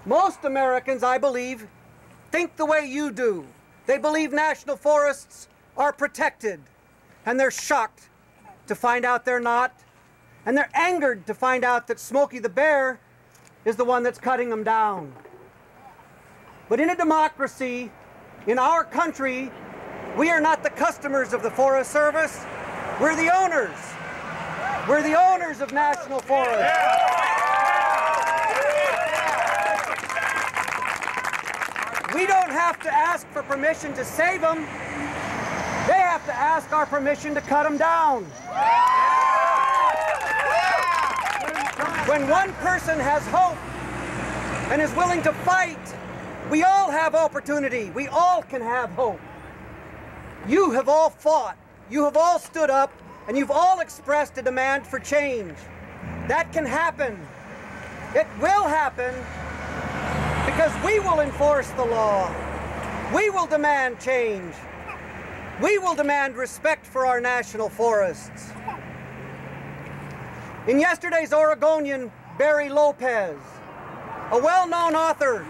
Most Americans, I believe, think the way you do. They believe national forests are protected, and they're shocked to find out they're not, and they're angered to find out that Smokey the Bear is the one that's cutting them down. But in a democracy, in our country, we are not the customers of the Forest Service. We're the owners. We're the owners of national forests. We don't have to ask for permission to save them. They have to ask our permission to cut them down. When one person has hope and is willing to fight, we all have opportunity. We all can have hope. You have all fought. You have all stood up, and you've all expressed a demand for change. That can happen. It will happen because we will enforce the law. We will demand change. We will demand respect for our national forests. In yesterday's Oregonian, Barry Lopez, a well-known author,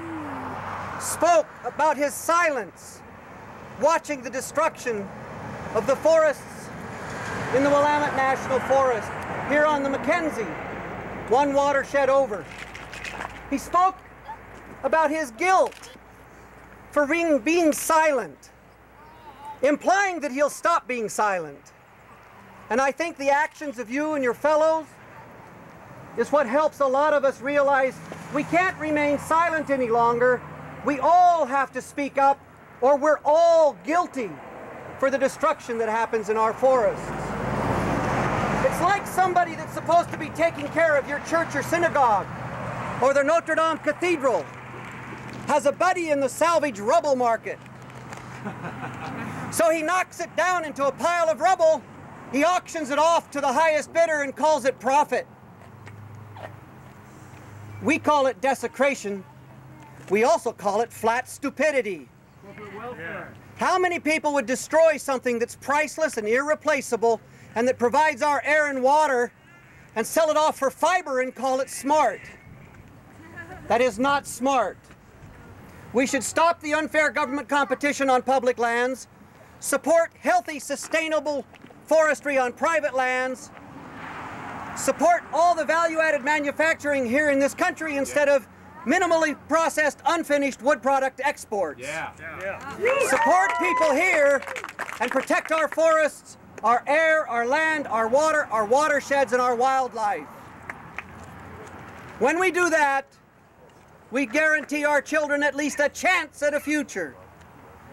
spoke about his silence watching the destruction of the forests in the Willamette National Forest here on the Mackenzie, one watershed over. He spoke about his guilt for being silent, implying that he'll stop being silent. And I think the actions of you and your fellows is what helps a lot of us realize we can't remain silent any longer. We all have to speak up, or we're all guilty for the destruction that happens in our forests. It's like somebody that's supposed to be taking care of your church or synagogue or the Notre Dame Cathedral has a buddy in the salvage rubble market. So he knocks it down into a pile of rubble, he auctions it off to the highest bidder and calls it profit. We call it desecration. We also call it flat stupidity. How many people would destroy something that's priceless and irreplaceable and that provides our air and water and sell it off for fiber and call it smart? That is not smart. We should stop the unfair government competition on public lands, support healthy, sustainable forestry on private lands, support all the value-added manufacturing here in this country instead of minimally processed, unfinished wood product exports. Support people here and protect our forests, our air, our land, our water, our watersheds, and our wildlife. When we do that, we guarantee our children at least a chance at a future.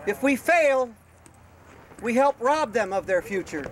If we fail, we help rob them of their future.